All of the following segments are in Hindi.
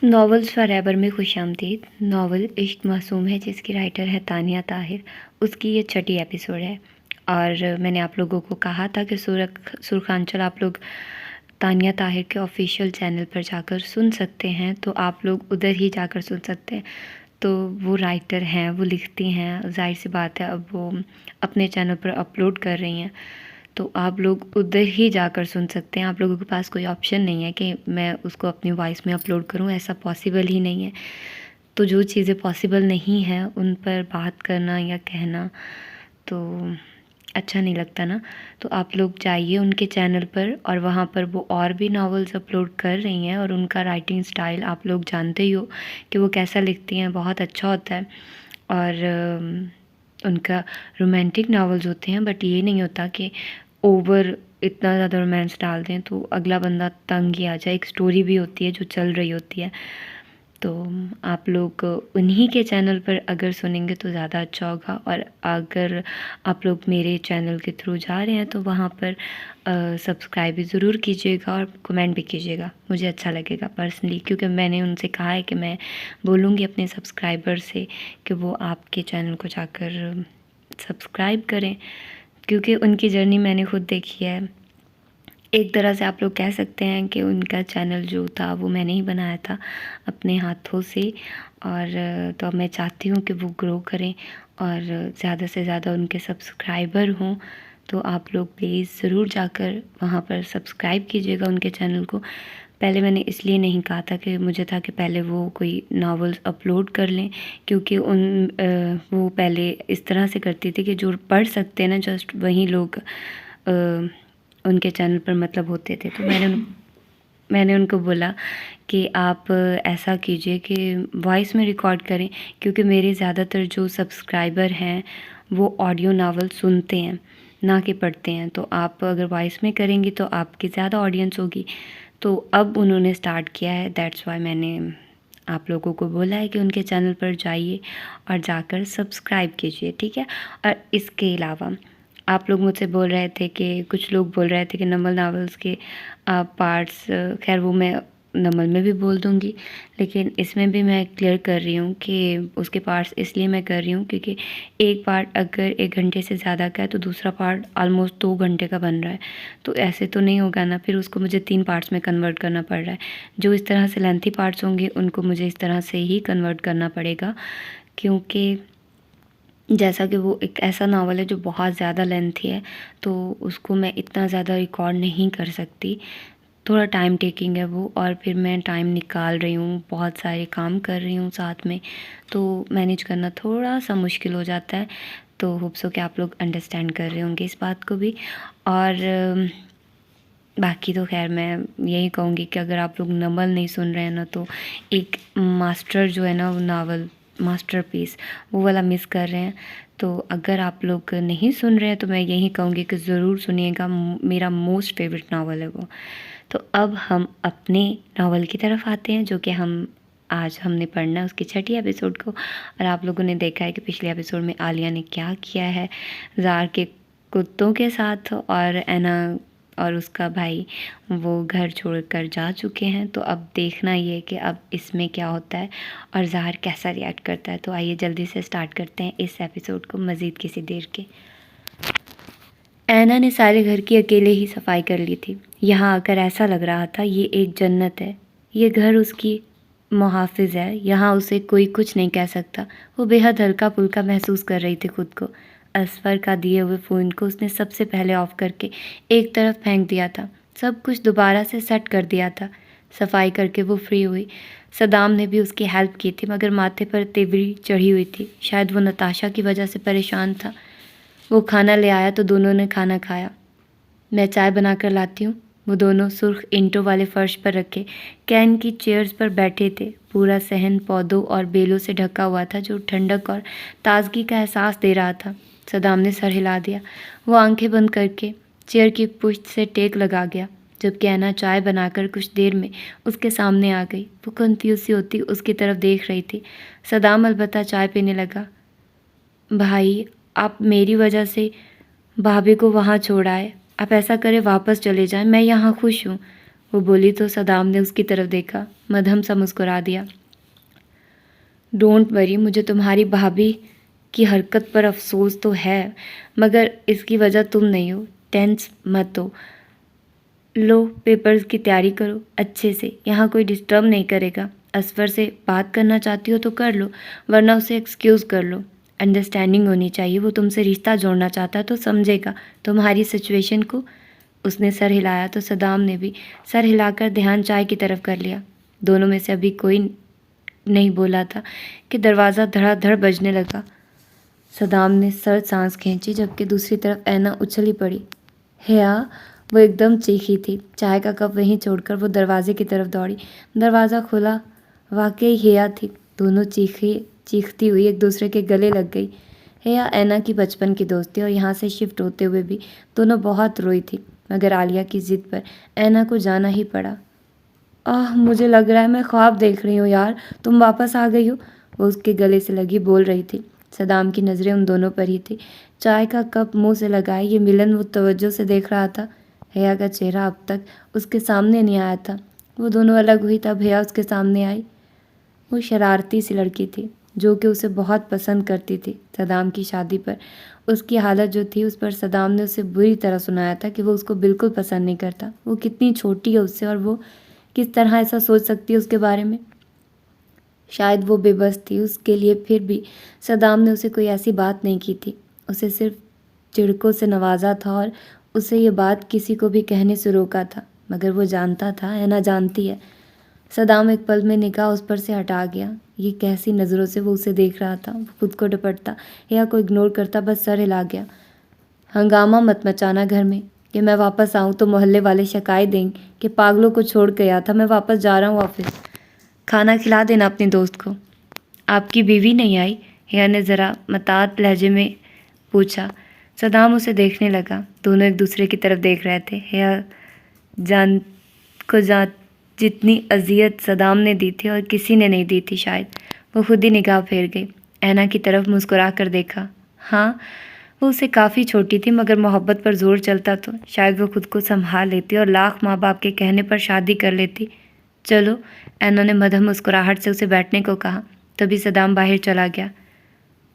नॉवेल्स फॉरएवर में खुशामदीद। नावल इश्क मासूम है जिसकी राइटर है तानिया ताहिर। उसकी ये छठी एपिसोड है और मैंने आप लोगों को कहा था कि सुरखांचल आप लोग तानिया ताहिर के ऑफिशियल चैनल पर जाकर सुन सकते हैं, तो आप लोग उधर ही जाकर सुन सकते हैं। तो वो राइटर हैं, वो लिखती हैं, जाहिर सी बात है अब वो अपने चैनल पर अपलोड कर रही हैं, तो आप लोग उधर ही जाकर सुन सकते हैं। आप लोगों के पास कोई ऑप्शन नहीं है कि मैं उसको अपनी वॉइस में अपलोड करूं, ऐसा पॉसिबल ही नहीं है। तो जो चीज़ें पॉसिबल नहीं है उन पर बात करना या कहना तो अच्छा नहीं लगता ना। तो आप लोग जाइए उनके चैनल पर और वहाँ पर वो और भी नावल्स अपलोड कर रही हैं और उनका राइटिंग स्टाइल आप लोग जानते ही हो कि वो कैसा लिखती हैं, बहुत अच्छा होता है। और उनका रोमांटिक नावल्स होते हैं, बट ये नहीं होता कि ओवर इतना ज़्यादा रोमांस डाल दें तो अगला बंदा तंग ही आ जाए। एक स्टोरी भी होती है जो चल रही होती है, तो आप लोग उन्हीं के चैनल पर अगर सुनेंगे तो ज़्यादा अच्छा होगा। और अगर आप लोग मेरे चैनल के थ्रू जा रहे हैं तो वहाँ पर सब्सक्राइब भी ज़रूर कीजिएगा और कमेंट भी कीजिएगा, मुझे अच्छा लगेगा पर्सनली, क्योंकि मैंने उनसे कहा है कि मैं बोलूँगी अपने सब्सक्राइबर से कि वो आपके चैनल को जाकर सब्सक्राइब करें, क्योंकि उनकी जर्नी मैंने खुद देखी है। एक तरह से आप लोग कह सकते हैं कि उनका चैनल जो था वो मैंने ही बनाया था अपने हाथों से। और तो अब मैं चाहती हूँ कि वो ग्रो करें और ज़्यादा से ज़्यादा उनके सब्सक्राइबर हों। तो आप लोग प्लीज़ ज़रूर जाकर वहाँ पर सब्सक्राइब कीजिएगा उनके चैनल को। पहले मैंने इसलिए नहीं कहा था कि मुझे था कि पहले वो कोई नावल्स अपलोड कर लें, क्योंकि वो पहले इस तरह से करती थी कि जो पढ़ सकते हैं ना जस्ट वहीं लोग उनके चैनल पर मतलब होते थे। तो मैंने उनको बोला कि आप ऐसा कीजिए कि वॉइस में रिकॉर्ड करें, क्योंकि मेरे ज़्यादातर जो सब्सक्राइबर हैं वो ऑडियो नावल सुनते हैं ना कि पढ़ते हैं। तो आप अगर वॉइस में करेंगी तो आपकी ज़्यादा ऑडियंस होगी। तो अब उन्होंने स्टार्ट किया है, दैट्स वाई मैंने आप लोगों को बोला है कि उनके चैनल पर जाइए और जाकर सब्सक्राइब कीजिए, ठीक है। और इसके अलावा आप लोग मुझसे बोल रहे थे कि कुछ लोग बोल रहे थे कि नमल नावल्स के पार्ट्स, खैर वो मैं नमल में भी बोल दूँगी, लेकिन इसमें भी मैं क्लियर कर रही हूँ कि उसके पार्ट्स इसलिए मैं कर रही हूँ क्योंकि एक पार्ट अगर 1 घंटे से ज़्यादा का है तो दूसरा पार्ट ऑलमोस्ट 2 घंटे का बन रहा है। तो ऐसे तो नहीं होगा ना, फिर उसको मुझे 3 पार्ट्स में कन्वर्ट करना पड़ रहा है। जो इस तरह से लेंथी पार्ट्स होंगे उनको मुझे इस तरह से ही कन्वर्ट करना पड़ेगा, क्योंकि जैसा कि वो एक ऐसा नावल है जो बहुत ज़्यादा लेंथी है, तो उसको मैं इतना ज़्यादा रिकॉर्ड नहीं कर सकती। थोड़ा टाइम टेकिंग है वो, और फिर मैं टाइम निकाल रही हूँ, बहुत सारे काम कर रही हूँ साथ में, तो मैनेज करना थोड़ा सा मुश्किल हो जाता है। तो होप सो कि आप लोग अंडरस्टैंड कर रहे होंगे इस बात को भी। और बाकी तो खैर मैं यही कहूँगी कि अगर आप लोग नवल नहीं सुन रहे हैं ना, तो एक मास्टर जो है ना वो नावल मास्टरपीस वो वाला मिस कर रहे हैं। तो अगर आप लोग नहीं सुन रहे हैं तो मैं यही कहूँगी कि ज़रूर सुनिएगा, मेरा मोस्ट फेवरेट नावल है वो। तो अब हम अपने नावल की तरफ आते हैं, जो कि आज हमने पढ़ना है उसकी छठी एपिसोड को। और आप लोगों ने देखा है कि पिछले एपिसोड में आलिया ने क्या किया है ज़ार के कुत्तों के साथ, और ऐना और उसका भाई वो घर छोड़कर जा चुके हैं। तो अब देखना ये कि अब इसमें क्या होता है और ज़ाहर कैसा रिएक्ट करता है। तो आइए जल्दी से स्टार्ट करते हैं इस एपिसोड को मज़ीद किसी देर के। ऐना ने सारे घर की अकेले ही सफाई कर ली थी। यहाँ आकर ऐसा लग रहा था ये एक जन्नत है, ये घर उसकी मुहाफ़िज़ है, यहाँ उसे कोई कुछ नहीं कह सकता। वो बेहद हल्का फुल्का महसूस कर रही थी खुद को। असफर का दिए हुए फ़ोन को उसने सबसे पहले ऑफ़ करके एक तरफ फेंक दिया था। सब कुछ दोबारा से सेट कर दिया था। सफाई करके वो फ्री हुई। सदाम ने भी उसकी हेल्प की थी, मगर माथे पर तिवरी चढ़ी हुई थी। शायद वो नताशा की वजह से परेशान था। वो खाना ले आया तो दोनों ने खाना खाया। मैं चाय बना कर लाती हूँ। वो दोनों सुर्ख ईंटों वाले फर्श पर रखे कैन की चेयर्स पर बैठे थे। पूरा सहन पौधों और बेलों से ढका हुआ था, जो ठंडक और ताजगी का एहसास दे रहा था। सदाम ने सर हिला दिया। वो आंखें बंद करके चेयर की पुश्त से टेक लगा गया, जबकि ऐना चाय बनाकर कुछ देर में उसके सामने आ गई। वो कंफ्यूज सी होती उसकी तरफ देख रही थी। सदाम अलबत्ता चाय पीने लगा। भाई, आप मेरी वजह से भाभी को वहाँ छोड़ आए। आप ऐसा करें वापस चले जाएं, मैं यहाँ खुश हूँ। वो बोली तो सदाम ने उसकी तरफ देखा, मध्यम सा मुस्कुरा दिया। डोंट वरी, मुझे तुम्हारी भाभी की हरकत पर अफसोस तो है, मगर इसकी वजह तुम नहीं हो। टेंस मत हो। लो, पेपर्स की तैयारी करो अच्छे से, यहाँ कोई डिस्टर्ब नहीं करेगा। असफर से बात करना चाहती हो तो कर लो, वरना उसे एक्सक्यूज़ कर लो। अंडरस्टैंडिंग होनी चाहिए, वो तुमसे रिश्ता जोड़ना चाहता है तो समझेगा तुम्हारी सिचुएशन को। उसने सर हिलाया तो सदाम ने भी सर हिलाकर ध्यान चाय की तरफ कर लिया। दोनों में से अभी कोई नहीं बोला था कि दरवाज़ा धड़ाधड़ बजने लगा। सदाम ने सर्द सांस खींची, जबकि दूसरी तरफ ऐना उछली पड़ी। हेया, वो एकदम चीखी थी। चाय का कप वहीं छोड़कर वो दरवाजे की तरफ दौड़ी। दरवाज़ा खुला, वाकई हेया थी। दोनों चीखती हुई एक दूसरे के गले लग गई। हेया ऐना की बचपन की दोस्त थी और यहाँ से शिफ्ट होते हुए भी दोनों बहुत रोई थी, मगर आलिया की ज़िद पर ऐना को जाना ही पड़ा। मुझे लग रहा है मैं ख्वाब देख रही हूँ यार, तुम वापस आ गई हो। वो उसके गले से लगी बोल रही थी। सदाम की नज़रें उन दोनों पर ही थी। चाय का कप मुंह से लगाए ये मिलन वो तवज्जो से देख रहा था। हेया का चेहरा अब तक उसके सामने नहीं आया था। वो दोनों अलग हुई तब हेया उसके सामने आई। वो शरारती सी लड़की थी जो कि उसे बहुत पसंद करती थी। सदाम की शादी पर उसकी हालत जो थी, उस पर सदाम ने उसे बुरी तरह सुनाया था कि वो उसको बिल्कुल पसंद नहीं करता। वो कितनी छोटी है उससे, और वो किस तरह ऐसा सोच सकती है उसके बारे में। शायद वो बेबस थी उसके लिए, फिर भी सदाम ने उसे कोई ऐसी बात नहीं की थी। उसे सिर्फ चिड़कों से नवाजा था और उसे ये बात किसी को भी कहने से रोका था, मगर वो जानता था, ऐना जानती है। सदाम एक पल में निगाह उस पर से हटा गया। ये कैसी नज़रों से वो उसे देख रहा था। वो खुद को डपटता या को इग्नोर करता बस सर हिला गया। हंगामा मत मचाना घर में कि मैं वापस आऊँ तो मोहल्ले वाले शिकायत देंगे कि पागलों को छोड़ गया था। मैं वापस जा रहा हूँ ऑफिस। खाना खिला देना अपने दोस्त को। आपकी बीवी नहीं आई? हिया ने ज़रा मतात लहजे में पूछा। सदाम उसे देखने लगा। दोनों एक दूसरे की तरफ देख रहे थे। हिया जितनी अजियत सदाम ने दी थी और किसी ने नहीं दी थी शायद। वो खुद ही निगाह फेर गई। ऐना की तरफ मुस्कुरा कर देखा। हाँ, वो उससे काफ़ी छोटी थी, मगर मोहब्बत पर जोर चलता तो शायद वो खुद को संभाल लेती और लाख माँ बाप के कहने पर शादी कर लेती। चलो, ऐना ने मध्यम मुस्कुराहट से उसे बैठने को कहा। तभी सदाम बाहर चला गया।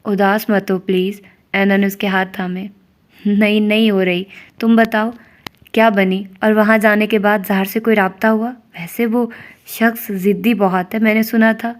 उदास मत हो प्लीज़, ऐना ने उसके हाथ थामे। नहीं हो रही। तुम बताओ क्या बनी, और वहाँ जाने के बाद ज़ाहर से कोई राब्ता हुआ? वैसे वो शख्स ज़िद्दी बहुत है, मैंने सुना था।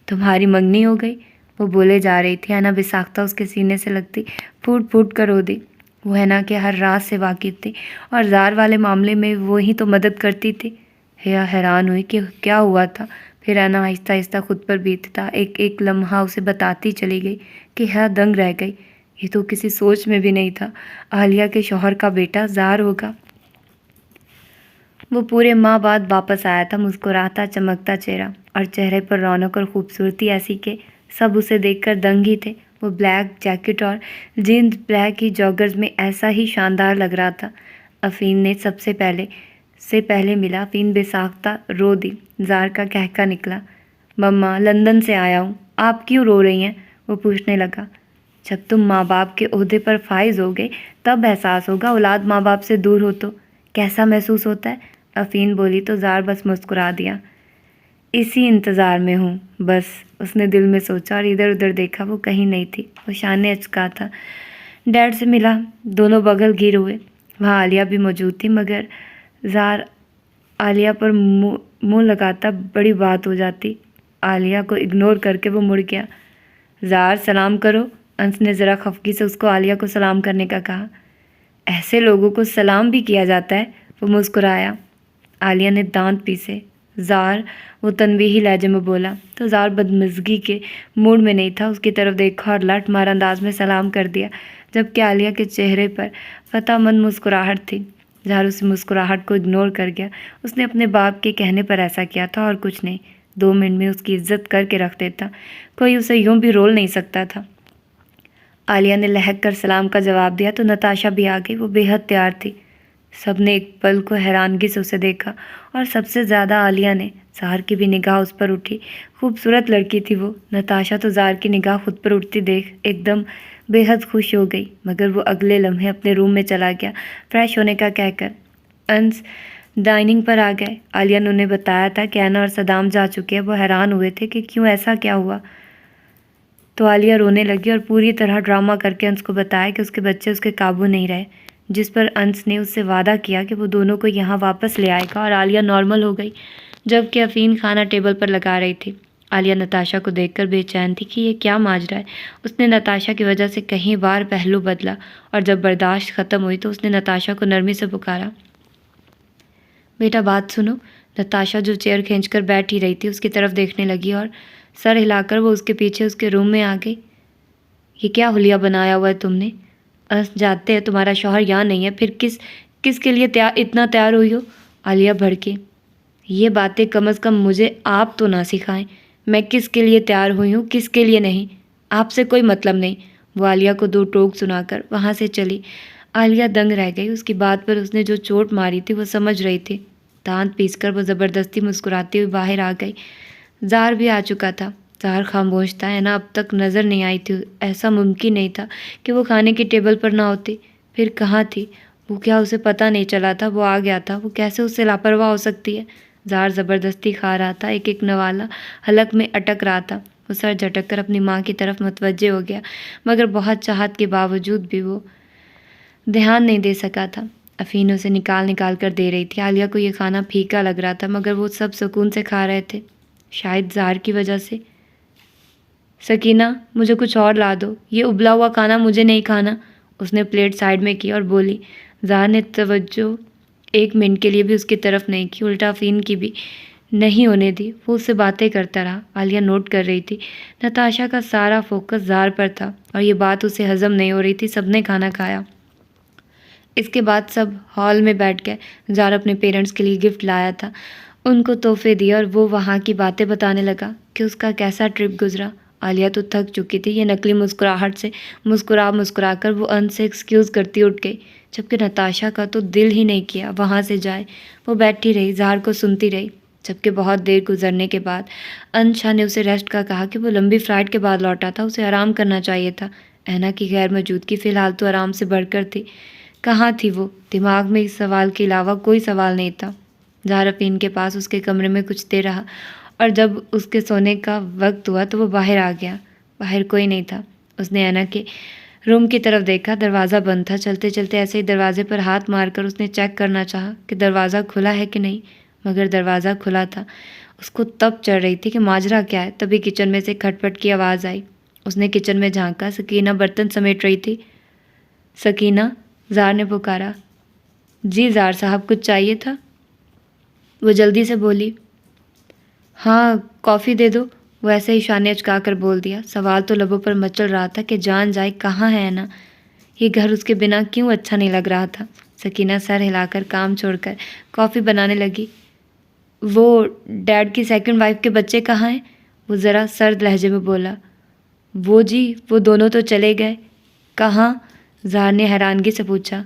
तुम्हारी मंगनी हो गई? वो बोले जा रही थी। ऐना बिसाख्ता उसके सीने से लगती फूट फूट कर रो दी। वो ऐना के हर राज से वाकिफ़ थी और ज़ार वाले मामले में वो ही तो मदद करती थी। हिया हैरान हुई कि क्या हुआ था। फिर ऐना आहिस्ता आहिस्ता खुद पर बीतता एक एक लम्हा उसे बताती चली गई कि हिया दंग रह गई। ये तो किसी सोच में भी नहीं था, आलिया के शौहर का बेटा ज़ार होगा। वो पूरे माह बाद वापस आया था, मुस्कुराता चमकता चेहरा और चेहरे पर रौनक और खूबसूरती ऐसी कि सब उसे देखकर दंग ही थे। वो ब्लैक जैकेट और जीन्स ब्लैक ही जॉगर्स में ऐसा ही शानदार लग रहा था। अफीन ने सबसे पहले मिला। अफीन बेसाख्ता रो दी। ज़ार का कहका निकला। मम्मा, लंदन से आया हूँ। आप क्यों रो रही हैं? वो पूछने लगा। जब तुम माँ बाप के ओहदे पर फाइज हो गए तब एहसास होगा। औलाद माँ बाप से दूर हो तो कैसा महसूस होता है? अफीन बोली तो ज़ार बस मुस्कुरा दिया। इसी इंतज़ार में हूँ बस, उसने दिल में सोचा और इधर उधर देखा। वो कहीं नहीं थी। वो शाने अचका था। डैड से मिला। दोनों बगल गिर हुए। वहाँ आलिया भी मौजूद थी, मगर ज़ार आलिया पर मुँह लगाता बड़ी बात हो जाती। आलिया को इग्नोर करके वो मुड़ गया। ज़ार, सलाम करो। अंस ने ज़रा खफगी से उसको आलिया को सलाम करने का कहा। ऐसे लोगों को सलाम भी किया जाता है? वो मुस्कुराया। आलिया ने दांत पीसे। ज़ार, वो तनवीही लहजे में बोला तो ज़ार बदमज़गी के मूड में नहीं था। उसकी तरफ देखा और लट मार अंदाज में सलाम कर दिया, जबकि आलिया के चेहरे पर फतामंद मुस्कुराहट थी। ज़ार उस मुस्कुराहट को इग्नोर कर गया। उसने अपने बाप के कहने पर ऐसा किया था और कुछ नहीं। 2 मिनट में उसकी इज्जत करके रख देता। कोई उसे यूं भी रोल नहीं सकता था। आलिया ने लहक कर सलाम का जवाब दिया तो नताशा भी आ गई। वो बेहद तैयार थी। सबने एक पल को हैरानगी से उसे देखा और सबसे ज़्यादा आलिया ने। ज़ार की भी निगाह उस पर उठी। खूबसूरत लड़की थी वो। नताशा तो ज़ार की निगाह खुद पर उठती देख एकदम बेहद खुश हो गई, मगर वो अगले लम्हे अपने रूम में चला गया फ्रेश होने का कहकर। अंस डाइनिंग पर आ गए। आलिया ने उन्हें बताया था कि ऐना और सदाम जा चुके हैं। वो हैरान हुए थे कि क्यों, ऐसा क्या हुआ। तो आलिया रोने लगी और पूरी तरह ड्रामा करके अंश को बताया कि उसके बच्चे उसके काबू नहीं रहे, जिस पर अंश ने उससे वादा किया कि वो दोनों को यहाँ वापस ले आएगा और आलिया नॉर्मल हो गई। जबकि अफीन खाना टेबल पर लगा रही थी। आलिया नताशा को देखकर बेचैन थी कि ये क्या माजरा है। उसने नताशा की वजह से कई बार पहलू बदला और जब बर्दाश्त ख़त्म हुई तो उसने नताशा को नरमी से पुकारा, बेटा बात सुनो। नताशा जो चेयर खींचकर बैठी रही थी उसकी तरफ देखने लगी और सर हिलाकर वो उसके पीछे उसके रूम में आ गई। ये क्या हुलिया बनाया हुआ है तुमने? जानते हैं तुम्हारा शौहर यहाँ नहीं है, फिर किसके लिए इतना तैयार हुई हो? आलिया भड़की। ये बातें कम से कम मुझे आप तो ना सिखाएं। मैं किसके लिए तैयार हुई हूँ, किसके लिए नहीं, आपसे कोई मतलब नहीं। वो आलिया को दो टोक सुनाकर वहाँ से चली। आलिया दंग रह गई। उसकी बात पर उसने जो चोट मारी थी वो समझ रही थी। दांत पीसकर वो ज़बरदस्ती मुस्कुराती हुई बाहर आ गई। ज़ार भी आ चुका था। ज़ार खामोश था। ऐना अब तक नज़र नहीं आई थी। ऐसा मुमकिन नहीं था कि वो खाने की टेबल पर ना होती। फिर कहाँ थी वो? क्या उसे पता नहीं चला था वो आ गया था? वो कैसे उससे लापरवाह हो सकती है? ज़ार ज़बरदस्ती खा रहा था। एक एक नवाला हलक में अटक रहा था। वो सर झटक कर अपनी माँ की तरफ मुतवज्जे हो गया, मगर बहुत चाहत के बावजूद भी वो ध्यान नहीं दे सका था। अफीन उसे निकाल कर दे रही थी। आलिया को ये खाना फीका लग रहा था, मगर वो सब सुकून से खा रहे थे, शायद ज़ार की वजह से। सकीना, मुझे कुछ और ला दो, ये उबला हुआ खाना मुझे नहीं खाना। उसने प्लेट साइड में की और बोली। ज़ार ने तवज्जो एक मिनट के लिए भी उसकी तरफ नहीं की, उल्टा अफीन की भी नहीं होने दी। वो उससे बातें करता रहा। आलिया नोट कर रही थी। नताशा का सारा फोकस ज़ार पर था और ये बात उसे हजम नहीं हो रही थी। सबने खाना खाया। इसके बाद सब हॉल में बैठ गए। ज़ार अपने पेरेंट्स के लिए गिफ्ट लाया था, उनको तोहफे दिए और वो वहाँ की बातें बताने लगा कि उसका कैसा ट्रिप गुजरा। आलिया तो थक चुकी थी। ये नकली मुस्कुराहट से मुस्कुरा कर वो अंश से एक्सक्यूज़ करती उठ गई, जबकि नताशा का तो दिल ही नहीं किया वहाँ से जाए। वो बैठी रही, ज़ार को सुनती रही। जबकि बहुत देर गुजरने के बाद अंशा ने उसे रेस्ट का कहा कि वो लंबी फ्लाइट के बाद लौटा था, उसे आराम करना चाहिए था। ऐना की गैर मौजूदगी फ़िलहाल तो आराम से बढ़कर थी। कहाँ थी वो? दिमाग में इस सवाल के अलावा कोई सवाल नहीं था। ज़ार अफीन के पास उसके कमरे में कुछ देर रहा और जब उसके सोने का वक्त हुआ तो वो बाहर आ गया। बाहर कोई नहीं था। उसने ऐना के रूम की तरफ देखा। दरवाज़ा बंद था। चलते चलते ऐसे ही दरवाजे पर हाथ मारकर उसने चेक करना चाहा कि दरवाज़ा खुला है कि नहीं, मगर दरवाज़ा खुला था। उसको तब चढ़ रही थी कि माजरा क्या है। तभी किचन में से खटपट की आवाज़ आई। उसने किचन में झांका। सकीना बर्तन समेट रही थी। सकीना, ज़ार ने पुकारा। जी ज़ार साहब, कुछ चाहिए था? वो जल्दी से बोली। हाँ, कॉफ़ी दे दो। वो ऐसे ही शाने अचका बोल दिया। सवाल तो लबों पर मचल रहा था कि जान जाए कहाँ है ना। ये घर उसके बिना क्यों अच्छा नहीं लग रहा था। सकीना सर हिलाकर काम छोड़कर कॉफ़ी बनाने लगी। वो डैड की सेकंड वाइफ के बच्चे कहाँ हैं? वो ज़रा सर्द लहजे में बोला। वो जी, वो दोनों तो चले गए। कहाँ? ज़ार ने हैरानगी से पूछा।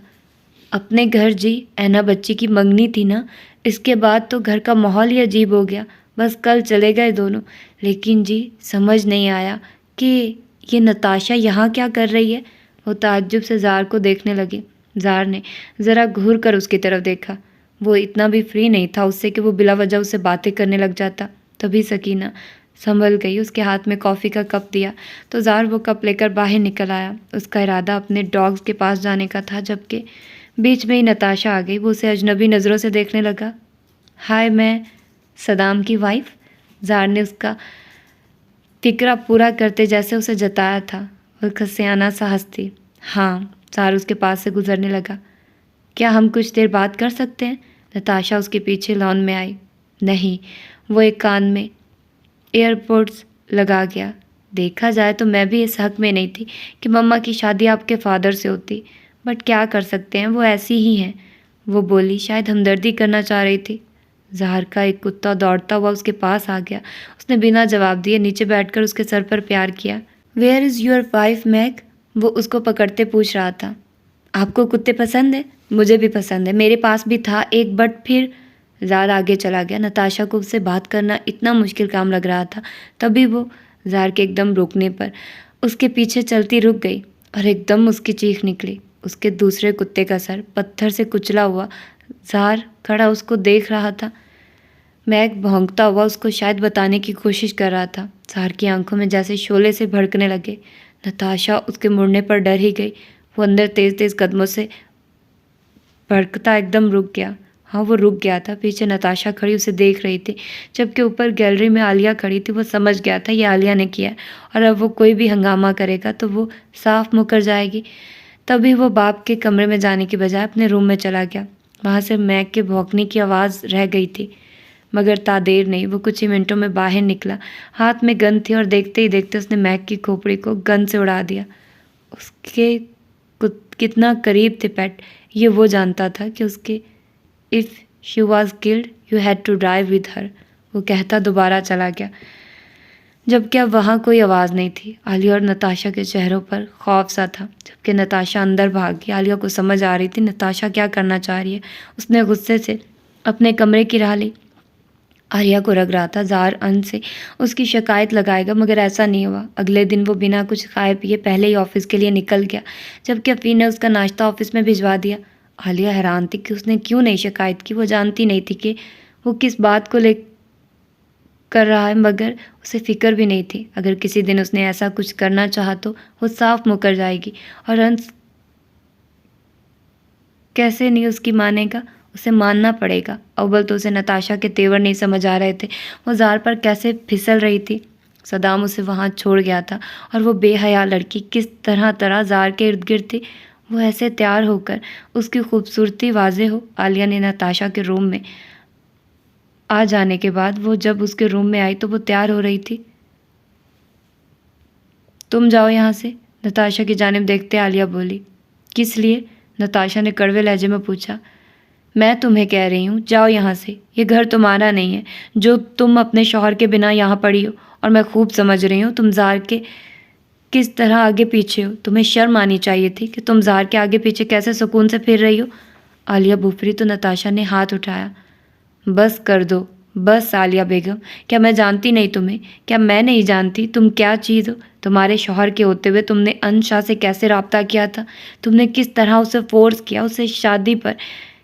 अपने घर जी, ऐना बच्ची की मंगनी थी ना, इसके बाद तो घर का माहौल ही अजीब हो गया। बस कल चले गए दोनों। लेकिन जी, समझ नहीं आया कि ये नताशा यहाँ क्या कर रही है। वो ताज्जुब से ज़ार को देखने लगी। ज़ार ने ज़रा घूर कर उसकी तरफ देखा। वो इतना भी फ्री नहीं था उससे कि वो बिला वजह उससे बातें करने लग जाता। तभी सकीना संभल गई। उसके हाथ में कॉफ़ी का कप दिया तो ज़ार वो कप लेकर बाहर निकल आया। उसका इरादा अपने डॉग्स के पास जाने का था, जबकि बीच में ही नताशा आ गई। वो उसे अजनबी नज़रों से देखने लगा। हाय, मैं सदाम की वाइफ। ज़ार ने उसका फिक्रा पूरा करते जैसे उसे जताया था। वह खसियाना सा हंसती। हाँ। ज़ार उसके पास से गुजरने लगा। क्या हम कुछ देर बात कर सकते हैं? नताशा उसके पीछे लॉन में आई। नहीं। वो एक कान में एयरपोर्ट्स लगा गया। देखा जाए तो मैं भी इस हक में नहीं थी कि मम्मा की शादी आपके फादर से होती, बट क्या कर सकते हैं, वो ऐसी ही हैं। वो बोली, शायद हमदर्दी करना चाह रही थी। ज़ाहर का एक कुत्ता दौड़ता हुआ उसके पास आ गया। उसने बिना जवाब दिए नीचे बैठकर उसके सर पर प्यार किया। Where is your wife Mac? वो उसको पकड़ते पूछ रहा था। आपको कुत्ते पसंद है? मुझे भी पसंद है। मेरे पास भी था एक, बट फिर ज़ार आगे चला गया। नताशा को उससे बात करना इतना मुश्किल काम लग रहा था। तभी वो ज़ार के एकदम रोकने पर उसके पीछे चलती रुक गई और एकदम उसकी चीख निकली। उसके दूसरे कुत्ते का सर पत्थर से कुचला हुआ ज़ार खड़ा उसको देख रहा था। महक भौंकता हुआ उसको शायद बताने की कोशिश कर रहा था। ज़ार की आंखों में जैसे शोले से भड़कने लगे। नताशा उसके मुड़ने पर डर ही गई। वो अंदर तेज़ तेज़ कदमों से भड़कता एकदम रुक गया। हाँ, वो रुक गया था। पीछे नताशा खड़ी उसे देख रही थी, जबकि ऊपर गैलरी में आलिया खड़ी थी। वो समझ गया था ये आलिया ने किया है, और अब वो कोई भी हंगामा करेगा तो वो साफ मुकर जाएगी। तभी वो बाप के कमरे में जाने की बजाय अपने रूम में चला गया। वहाँ से मैक के भौंकने की आवाज़ रह गई थी, मगर तादेर नहीं। वो कुछ ही मिनटों में बाहर निकला। हाथ में गन थी और देखते ही देखते उसने मैक की खोपड़ी को गन से उड़ा दिया। उसके कितना करीब थे पेट, ये वो जानता था कि उसके if she was killed you had to die with her, वो कहता दोबारा चला गया, जबकि अब वहाँ कोई आवाज़ नहीं थी। आलिया और नताशा के चेहरों पर खौफ सा था। जबकि नताशा अंदर भागी। आलिया को समझ आ रही थी नताशा क्या करना चाह रही है। उसने गुस्से से अपने कमरे की राह ली। आलिया को लग रहा था ज़ार अन से उसकी शिकायत लगाएगा, मगर ऐसा नहीं हुआ। अगले दिन वो बिना कुछ खाए पिए पहले ही ऑफिस के लिए निकल गया, जबकि अफीन ने उसका नाश्ता ऑफिस में भिजवा दिया। आलिया हैरान थी कि उसने क्यों नहीं शिकायत की। वो जानती नहीं थी कि वो किस बात को ले कर रहा है, मगर उसे फिक्र भी नहीं थी। अगर किसी दिन उसने ऐसा कुछ करना चाहा तो वो साफ मुकर जाएगी, और अंश कैसे नहीं उसकी मानेगा। उसे मानना पड़ेगा। अव्वल तो उसे नताशा के तेवर नहीं समझ आ रहे थे। वो ज़ार पर कैसे फिसल रही थी। सदाम उसे वहाँ छोड़ गया था, और वो बेहया लड़की किस तरह ज़ार के इर्द गिर्द थी। वो ऐसे तैयार होकर उसकी खूबसूरती वाज़े हो। आलिया ने नताशा के रूम में आ जाने के बाद वो जब उसके रूम में आई तो वो तैयार हो रही थी। तुम जाओ यहाँ से, नताशा की जानिब देखते आलिया बोली। किस लिए? नताशा ने कड़वे लहजे में पूछा। मैं तुम्हें कह रही हूँ, जाओ यहाँ से। ये घर तुम्हारा नहीं है, जो तुम अपने शौहर के बिना यहाँ पड़ी हो। और मैं खूब समझ रही हूँ तुम ज़ार के किस तरह आगे पीछे हो। तुम्हें शर्म आनी चाहिए थी कि तुम ज़ार के आगे पीछे कैसे सुकून से फिर रही हो। आलिया बुफरी तो नताशा ने हाथ उठाया। बस कर दो, बस आलिया बेगम। क्या मैं जानती नहीं तुम्हें? क्या मैं नहीं जानती तुम क्या चीज़ हो? तुम्हारे शौहर के होते हुए तुमने अनशाह से कैसे रब्ता किया था? तुमने किस तरह उसे फोर्स किया उसे शादी पर?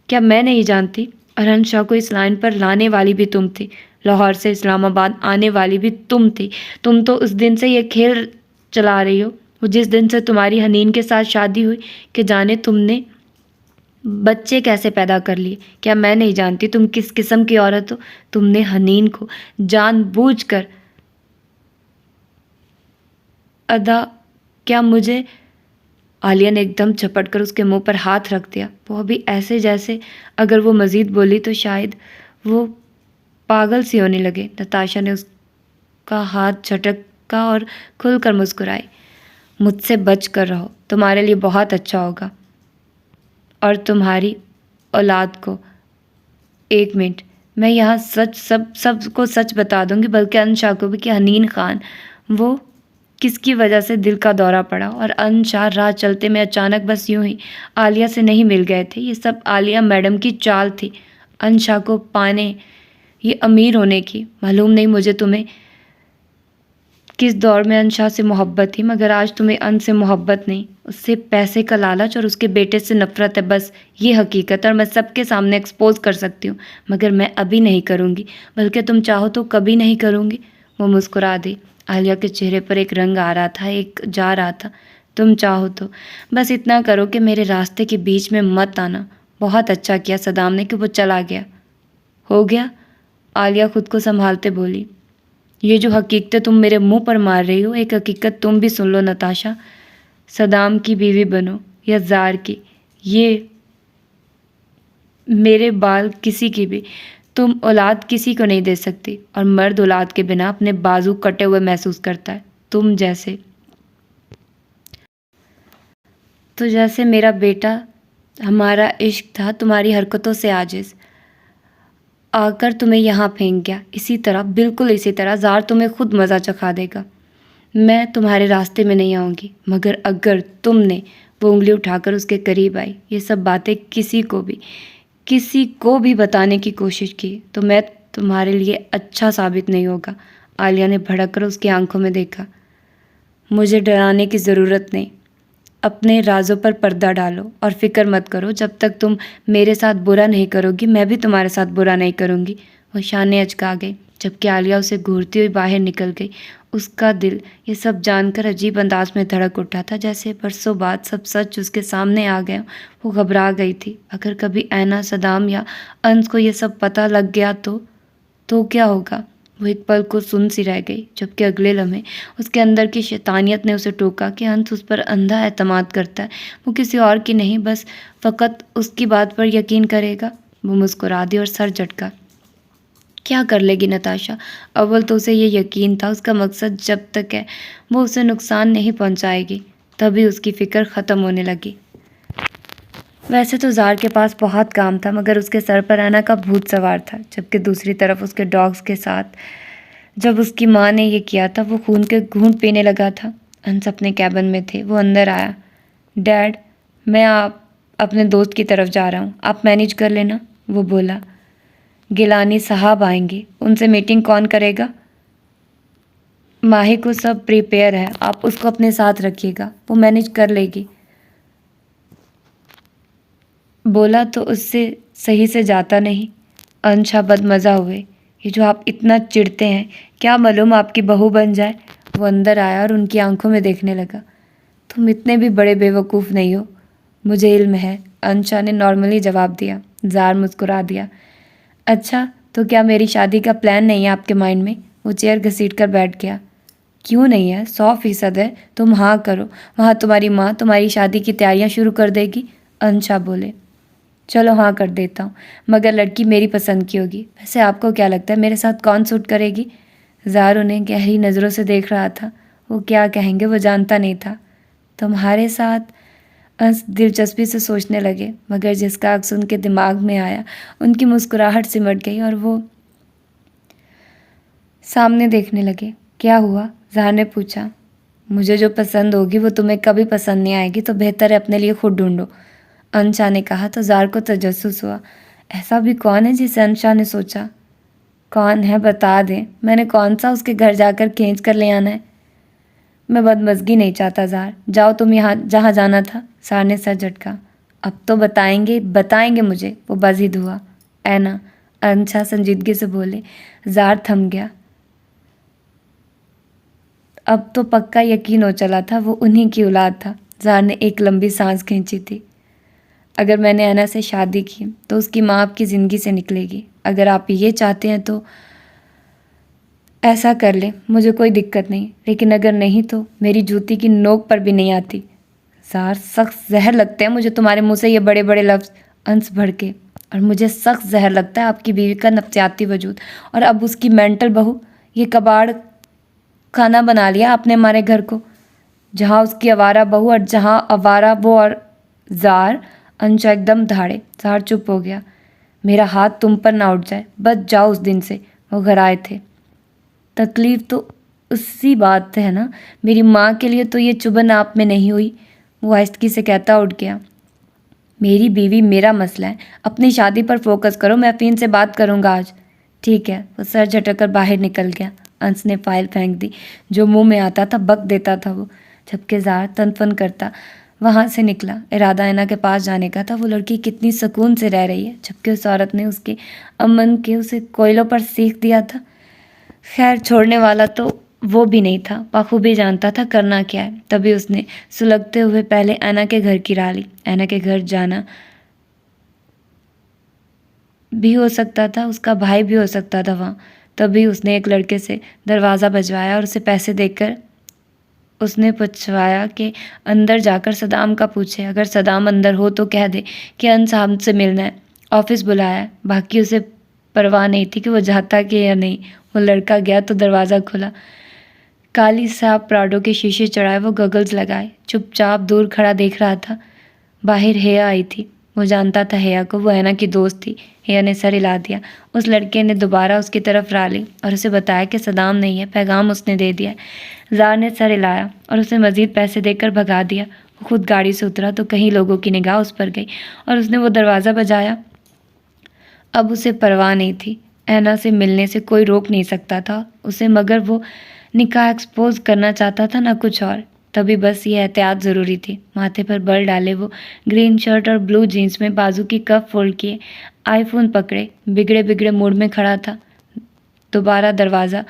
क्या मैं नहीं जानती? अरहन शाह को इस लाइन पर लाने वाली भी तुम थी। लाहौर से इस्लामाबाद आने वाली भी तुम थी। तुम तो उस दिन से ये खेल चला रही हो, वो जिस दिन से तुम्हारी हनीन के साथ शादी हुई, कि जाने तुमने बच्चे कैसे पैदा कर लिए। क्या मैं नहीं जानती तुम किस किस्म की औरत हो? तुमने हनीन को जानबूझकर अदा क्या मुझे? आलिया ने एकदम झपट कर उसके मुंह पर हाथ रख दिया। वो अभी ऐसे जैसे अगर वो मज़ीद बोली तो शायद वो पागल सी होने लगे। नताशा ने उसका हाथ झटका और खुलकर मुस्कुराई। मुझसे बच कर रहो, तुम्हारे लिए बहुत अच्छा होगा, और तुम्हारी औलाद को। एक मिनट, मैं यहाँ सबको सच बता दूंगी, बल्कि अनशाह को भी, कि हनीन खान वो किसकी वजह से दिल का दौरा पड़ा, और अनशाह राह चलते में अचानक बस यूं ही आलिया से नहीं मिल गए थे। ये सब आलिया मैडम की चाल थी, अनशाह को पाने, ये अमीर होने की। मालूम नहीं मुझे तुम्हें किस दौर में अनशाह से मोहब्बत थी, मगर आज तुम्हें अन से मोहब्बत नहीं, उससे पैसे का लालच और उसके बेटे से नफरत है। बस ये हकीकत, और मैं सबके सामने एक्सपोज कर सकती हूँ, मगर मैं अभी नहीं करूँगी, बल्कि तुम चाहो तो कभी नहीं करूँगी। वो मुस्कुरा दी। आलिया के चेहरे पर एक रंग आ रहा था, एक जा रहा था। तुम चाहो तो बस इतना करो कि मेरे रास्ते के बीच में मत आना। बहुत अच्छा किया सदाम ने कि वो चला गया। हो गया? आलिया खुद को संभालते बोली। ये जो हकीकतें तुम मेरे मुंह पर मार रही हो, एक हकीकत तुम भी सुन लो नताशा। सदाम की बीवी बनो या ज़ार की, ये मेरे बाल किसी की भी, तुम औलाद किसी को नहीं दे सकती, और मर्द औलाद के बिना अपने बाजू कटे हुए महसूस करता है। तुम जैसे, तो जैसे मेरा बेटा, हमारा इश्क था तुम्हारी हरकतों से आजिज़, आकर तुम्हें यहाँ फेंक गया। इसी तरह, बिल्कुल इसी तरह ज़ार तुम्हें खुद मज़ा चखा देगा। मैं तुम्हारे रास्ते में नहीं आऊँगी, मगर अगर तुमने, वो उंगली उठाकर उसके करीब आई, ये सब बातें किसी को भी बताने की कोशिश की तो मैं तुम्हारे लिए अच्छा साबित नहीं होगा। आलिया ने भड़क कर उसकी आंखों में देखा। मुझे डराने की ज़रूरत नहीं, अपने राज़ों पर पर्दा डालो और फ़िक्र मत करो। जब तक तुम मेरे साथ बुरा नहीं करोगी, मैं भी तुम्हारे साथ बुरा नहीं करूँगी। वो शाने अचका गई, जबकि आलिया उसे घूरती हुई बाहर निकल गई। उसका दिल ये सब जानकर अजीब अंदाज में धड़क उठा था, जैसे बरसों बाद सब सच उसके सामने आ गया। वो घबरा गई थी। अगर कभी ऐना, सदाम या अंश को ये सब पता लग गया तो क्या होगा? वो एक पल को सुन सी रह गई, जबकि अगले लम्हे उसके अंदर की शैतानियत ने उसे टोका कि अंश उस पर अंधा एतमाद करता है। वो किसी और की नहीं, बस फ़कत उसकी बात पर यकीन करेगा। वो मुस्कुरा दी और सर झटका। क्या कर लेगी नताशा? अव्वल तो उसे ये यकीन था उसका मकसद जब तक है वो उसे नुकसान नहीं पहुंचाएगी। तभी उसकी फ़िक्र ख़त्म होने लगी। वैसे तो ज़ार के पास बहुत काम था, मगर उसके सर पर ऐना का भूत सवार था। जबकि दूसरी तरफ उसके डॉग्स के साथ जब उसकी माँ ने ये किया था, वो खून के घूंट पीने लगा था। अंश अपने कैबिन में थे। वो अंदर आया। डैड, मैं अपने दोस्त की तरफ जा रहा हूँ, आप मैनेज कर लेना। वो बोला। गिलानी साहब आएंगे, उनसे मीटिंग कौन करेगा? माही को सब प्रिपेयर है, आप उसको अपने साथ रखिएगा, वो मैनेज कर लेगी। बोला तो उससे सही से जाता नहीं। अंशा बदमज़ा हुए। ये जो आप इतना चिढ़ते हैं, क्या मालूम आपकी बहू बन जाए। वो अंदर आया और उनकी आंखों में देखने लगा। तुम इतने भी बड़े बेवकूफ़ नहीं हो, मुझे इल्म है, अंशा ने नॉर्मली जवाब दिया। ज़ार मुस्कुरा दिया। अच्छा, तो क्या मेरी शादी का प्लान नहीं है आपके माइंड में? वो चेयर घसीट कर बैठ गया। क्यों नहीं है? 100% है। तुम हाँ करो, वहाँ तुम्हारी माँ तुम्हारी शादी की तैयारियाँ शुरू कर देगी। अंशा बोले। चलो हाँ कर देता हूँ, मगर लड़की मेरी पसंद की होगी। वैसे आपको क्या लगता है मेरे साथ कौन सूट करेगी? ज़ार उन्हें गहरी नज़रों से देख रहा था। वो क्या कहेंगे वो जानता नहीं था। तुम्हारे साथ? अंश दिलचस्पी से सोचने लगे, मगर जिसका अक्स उनके दिमाग में आया उनकी मुस्कुराहट सिमट गई और वो सामने देखने लगे। क्या हुआ? ज़ार ने पूछा। मुझे जो पसंद होगी वो तुम्हें कभी पसंद नहीं आएगी, तो बेहतर है अपने लिए खुद ढूंढो, अंशा ने कहा। तो ज़ार को तजस्सुस हुआ। ऐसा भी कौन है जिसे? अंशा ने सोचा। कौन है बता दें, मैंने कौन सा उसके घर जाकर खींच कर ले आना है? मैं बदमज़गी नहीं चाहता ज़ार, जाओ तुम यहाँ जहाँ जाना था। ज़ार ने सर झटका। अब तो बताएंगे मुझे। वो बाजिद हुआ। ऐना, अंशा संजीदगी से बोले। ज़ार थम गया। अब तो पक्का यकीन हो चला था वो उन्हीं की औलाद था। ज़ार ने एक लंबी सांस खींची थी। अगर मैंने ऐना से शादी की तो उसकी माँ आपकी ज़िंदगी से निकलेगी। अगर आप ये चाहते हैं तो ऐसा कर ले, मुझे कोई दिक्कत नहीं, लेकिन अगर नहीं तो मेरी जूती की नोक पर भी नहीं आती। ज़ार, सख्त जहर लगते हैं मुझे तुम्हारे मुंह से ये बड़े बड़े लफ्ज़। अंश भड़के। और मुझे सख्त जहर लगता है आपकी बीवी का नफ्सियाती वजूद, और अब उसकी मेंटल बहू। ये कबाड़ खाना बना लिया आपने हमारे घर को, जहाँ उसकी आवारा बहू और जहाँ आवारा वो। और ज़ार, अंशा एकदम धाड़े। ज़ार चुप हो गया। मेरा हाथ तुम पर ना उठ जाए, बच जाओ उस दिन से। वो घर आए थे। तकलीफ़ तो उसी बात है ना, मेरी माँ के लिए तो ये चुभन आप में नहीं हुई। वो आहिस्तगी से कहता उठ गया। मेरी बीवी मेरा मसला है, अपनी शादी पर फोकस करो, मैं अफीन से बात करूँगा आज। ठीक है। वो सर झटक कर बाहर निकल गया। अंश ने फाइल फेंक दी। जो मुंह में आता था बक देता था वो, जबकि ज़ार तनफन करता वहाँ से निकला। इरादा ऐना के पास जाने का था। वो लड़की कितनी सुकून से रह रही है, जबकि उस औरत ने उसके अमन के उसे कोयलों पर सीख दिया था। खैर, छोड़ने वाला तो वो भी नहीं था, बखूबी जानता था करना क्या है। तभी उसने सुलगते हुए पहले ऐना के घर की राह ली। ऐना के घर जाना भी हो सकता था, उसका भाई भी हो सकता था वहाँ। तभी उसने एक लड़के से दरवाज़ा बजवाया और उसे पैसे देकर उसने पूछवाया कि अंदर जाकर सदाम का पूछे। अगर सदाम अंदर हो तो कह दे कि अंश साहब से मिलना है, ऑफिस बुलाया है। बाकी उसे परवाह नहीं थी कि वो जाता कि या नहीं। वो लड़का गया तो दरवाज़ा खुला। काली साहब प्राडो के शीशे चढ़ाए, वो गगल्स लगाए चुपचाप दूर खड़ा देख रहा था। बाहर हेया आई थी। वो जानता था हेया को, वो ऐना की दोस्त थी। हेया ने सर हिला दिया। उस लड़के ने दोबारा उसकी तरफ राह ली और उसे बताया कि सदाम नहीं है, पैगाम उसने दे दिया है। ज़ार ने सर हिलाया और उसे मज़ीद पैसे देकर भगा दिया। वो खुद गाड़ी से उतरा तो कहीं लोगों की निगाह उस पर गई और उसने वो दरवाज़ा बजाया। अब उसे परवाह नहीं थी। ऐना से मिलने से कोई रोक नहीं सकता था उसे, मगर वो निकाह एक्सपोज करना चाहता था, ना कुछ और। तभी बस ये एहतियात ज़रूरी थी। माथे पर बल डाले वो ग्रीन शर्ट और ब्लू जीन्स में बाजू की कफ फोल्ड किए, आईफोन पकड़े, बिगड़े बिगड़े मूड में खड़ा था। दोबारा दरवाज़ा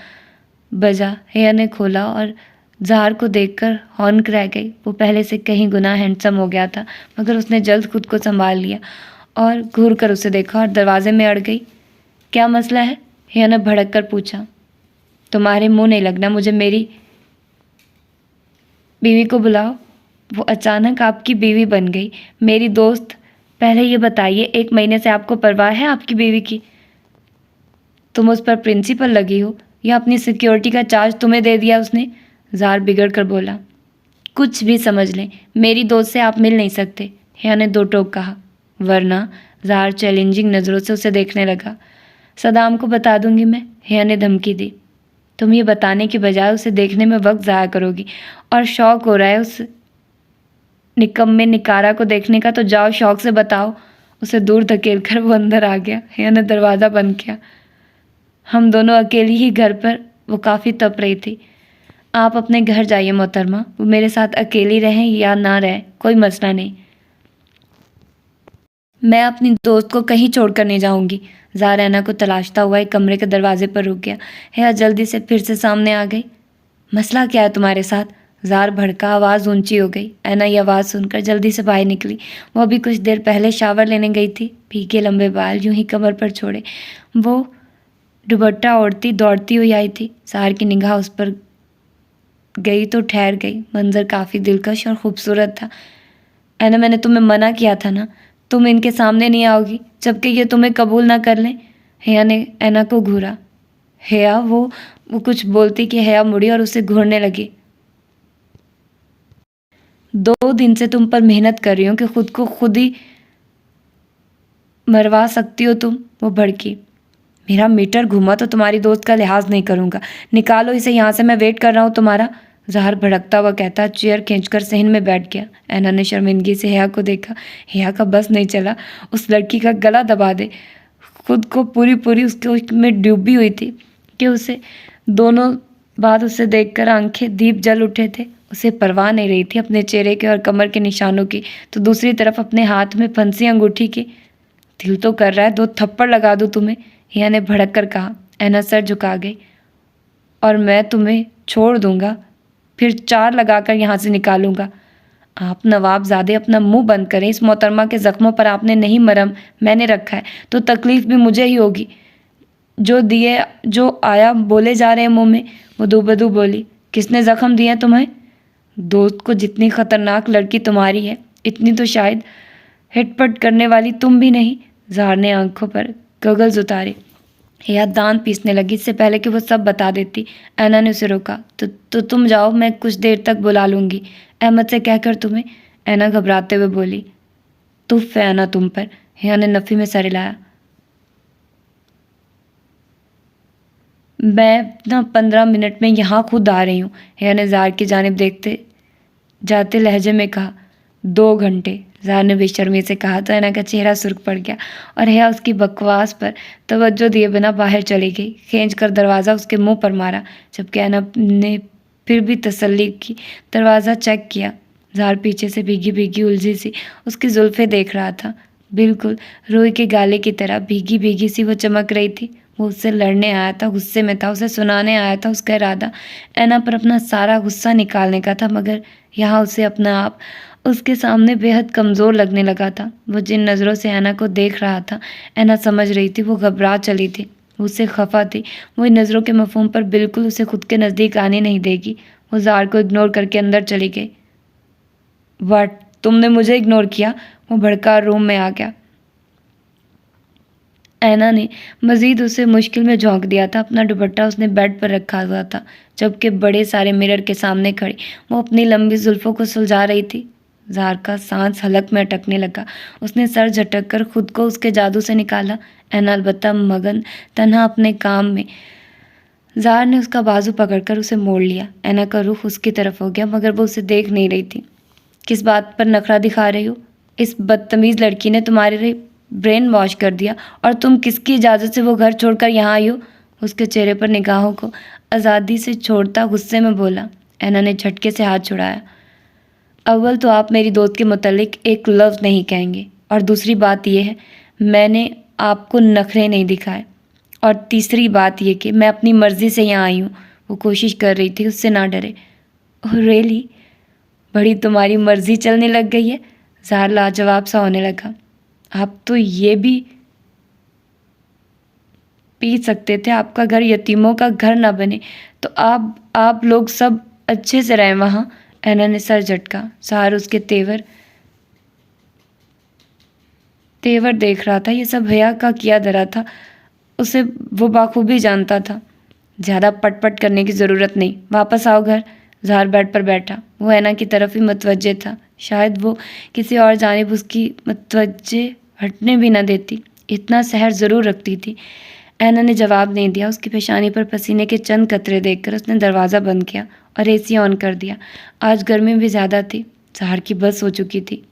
बजा, हेया ने खोला और ज़ाहर को देखकर हॉर्न रह गई। वो पहले से कहीं गुना हैंडसम हो गया था, मगर उसने जल्द खुद को संभाल लिया और घूर कर उसे देखा और दरवाजे में अड़ गई। क्या मसला है? हेया ने भड़क कर पूछा। तुम्हारे मुंह नहीं लगना मुझे, मेरी बीवी को बुलाओ। वो अचानक आपकी बीवी बन गई, मेरी दोस्त। पहले ये बताइए, 1 महीने से आपको परवाह है आपकी बीवी की? तुम उस पर प्रिंसिपल लगी हो या अपनी सिक्योरिटी का चार्ज तुम्हें दे दिया उसने? ज़ाहर बिगड़ कर बोला। कुछ भी समझ लें, मेरी दोस्त से आप मिल नहीं सकते, हेया ने दो टोक कहा। वरना? ज़ाहर चैलेंजिंग नज़रों से उसे देखने लगा। सदाम को बता दूंगी मैं, हेया ने धमकी दी। तुम ये बताने के बजाय उसे देखने में वक्त ज़ाया करोगी, और शौक हो रहा है उस निकम्मे निकारा को देखने का, तो जाओ शौक से बताओ। उसे दूर धकेल कर वो अंदर आ गया। हेया ने दरवाज़ा बंद किया। हम दोनों अकेली ही घर पर, वो काफ़ी तप रही थी। आप अपने घर जाइए मोहतरमा, वो मेरे साथ अकेली रहें या ना रहें कोई मसला नहीं। मैं अपनी दोस्त को कहीं छोड़कर नहीं जाऊंगी। ज़ाहर ऐना को तलाशता हुआ एक कमरे के दरवाजे पर रुक गया। हेया जल्दी से फिर से सामने आ गई। मसला क्या है तुम्हारे साथ? ज़ाहर भड़का, आवाज़ ऊंची हो गई। ऐना ये आवाज़ सुनकर जल्दी से बाहर निकली। वो अभी कुछ देर पहले शावर लेने गई थी। भीगे लंबे बाल यूं ही कमर पर छोड़े वो दुपट्टा ओढ़ती दौड़ती हुई आई थी। ज़ाहर की निगाह उस पर गई तो ठहर गई। मंजर काफ़ी दिलकश और खूबसूरत था। ऐना, मैंने तुम्हें मना किया था ना, तुम इनके सामने नहीं आओगी जबकि ये तुम्हें कबूल ना कर लें। हेया ने ऐना को घूरा। हेया, वो कुछ बोलती कि हेया मुड़ी और उसे घूरने लगी। 2 दिन से तुम पर मेहनत कर रही हूँ कि खुद को खुद ही मरवा सकती हो तुम, वो भड़की। मेरा मीटर घुमा तो तुम्हारी दोस्त का लिहाज नहीं करूँगा। निकालो इसे यहाँ से, मैं वेट कर रहा हूँ तुम्हारा। ज़ाहर भड़कता हुआ कहता चेयर खींचकर सहन में बैठ गया। ऐना ने शर्मिंदगी से हेया को देखा। हेया का बस नहीं चला उस लड़की का गला दबा दे। खुद को पूरी पूरी उसके में डूबी हुई थी कि उसे दोनों बाद उसे देखकर आंखें दीप जल उठे थे। उसे परवाह नहीं रही थी अपने चेहरे के और कमर के निशानों की, तो दूसरी तरफ अपने हाथ में फंसी अंगूठी की। दिल तो कर रहा है 2 थप्पड़ लगा दूँ तुम्हें, हेया ने भड़क कर कहा। ऐना सर झुका गई। और मैं तुम्हें छोड़ दूंगा, फिर 4 लगाकर यहाँ से निकालूंगा। आप नवाबजादे अपना मुंह बंद करें। इस मोहतरमा के ज़ख्मों पर आपने नहीं मरहम मैंने रखा है, तो तकलीफ़ भी मुझे ही होगी। जो आया बोले जा रहे हैं मुंह में, वो दूबदू बोली। किसने ज़ख्म दिया तुम्हें? दोस्त को जितनी ख़तरनाक लड़की तुम्हारी है, इतनी तो शायद हिटपट करने वाली तुम भी नहीं। ज़ाहर ने आंखों पर गगल्स उतारे। हेया दांत पीसने लगी। इससे पहले कि वो सब बता देती, ऐना ने उसे रोका। तो तुम जाओ, मैं कुछ देर तक बुला लूँगी अहमद से कहकर तुम्हें। ऐना घबराते हुए बोली। तुफ है ऐना तुम पर, हेया ने नफ़ी में सर हिलाया। मैं ना 15 मिनट में यहाँ खुद आ रही हूँ, हेया ने ज़ाहर की जानिब देखते जाते लहजे में कहा। 2 घंटे, ज़ाहर ने बेशर्मी से कहा तो ऐना का चेहरा सुर्ख पड़ गया और हेया उसकी बकवास पर तवज्जो दिए बिना बाहर चली गई। खींच कर दरवाज़ा उसके मुंह पर मारा, जबकि ऐना ने फिर भी तसल्ली की दरवाज़ा चेक किया। ज़ाहर पीछे से भीगी भीगी उलझी सी उसकी जुल्फ़ें देख रहा था। बिल्कुल रूई के गाले की तरह भीगी भीगी सी वो चमक रही थी। वो उससे लड़ने आया था, गुस्से में था, उसे सुनाने आया था। उसका इरादा ऐना पर अपना सारा गुस्सा निकालने का था, मगर यहाँ उसे अपना आप उसके सामने बेहद कमज़ोर लगने लगा था। वो जिन नज़रों से ऐना को देख रहा था, ऐना समझ रही थी वो घबरा चली थी, वो उससे खफा थी। वो इन नज़रों के मफ़हूम पर बिल्कुल उसे खुद के नज़दीक आने नहीं देगी। वो ज़ाहर को इग्नोर करके अंदर चली गई। वाट, तुमने मुझे इग्नोर किया? वो भड़का रूम में आ गया। ऐना ने मज़ीद उसे मुश्किल में झोंक दिया था। अपना दुपट्टा उसने बेड पर रखा हुआ था, जबकि बड़े सारे मिरर के सामने खड़ी वो अपनी लंबी जुल्फ़ों को सुलझा रही थी। ज़ाहर का सांस हलक में अटकने लगा। उसने सर झटक कर खुद को उसके जादू से निकाला। ऐना अलबत्ता मगन तन्हा अपने काम में। ज़ाहर ने उसका बाजू पकड़कर उसे मोड़ लिया। ऐना का रुख उसकी तरफ हो गया, मगर वो उसे देख नहीं रही थी। किस बात पर नखरा दिखा रही हो? इस बदतमीज़ लड़की ने तुम्हारे ब्रेन वॉश कर दिया, और तुम किसकी इजाज़त से वो घर छोड़कर यहाँ आई हो? उसके चेहरे पर निगाहों को आज़ादी से छोड़ता गुस्से में बोला। ऐना ने झटके से हाथ छुड़ाया। अव्वल तो आप मेरी दोस्त के मुतालिक एक लफ्ज़ नहीं कहेंगे, और दूसरी बात यह है मैंने आपको नखरे नहीं दिखाए, और तीसरी बात यह कि मैं अपनी मर्ज़ी से यहाँ आई हूँ। वो कोशिश कर रही थी उससे ना डरे। ओह रियली, बड़ी तुम्हारी मर्ज़ी चलने लग गई है। ज़ाहर लाजवाब सा होने लगा। आप तो ये भी पी सकते थे, आपका घर यतीमों का घर ना बने, तो आप लोग सब अच्छे से रहें वहाँ। ऐना ने सर झटका। ज़ाहर उसके तेवर देख रहा था। ये सब हया का किया धरा था, उसे वो बाखूबी जानता था। ज़्यादा पटपट करने की ज़रूरत नहीं, वापस आओ घर। ज़ाहर बेड पर बैठा, वो ऐना की तरफ ही मुतवज्जे था। शायद वो किसी और जानिब उसकी मुतवज्जे हटने भी न देती, इतना सहर ज़रूर रखती थी। ऐना ने जवाब नहीं दिया। उसकी पेशानी पर पसीने के चंद कतरे देखकर उसने दरवाज़ा बंद किया और एसी ऑन कर दिया। आज गर्मी भी ज़्यादा थी। ज़ाहर की बस हो चुकी थी।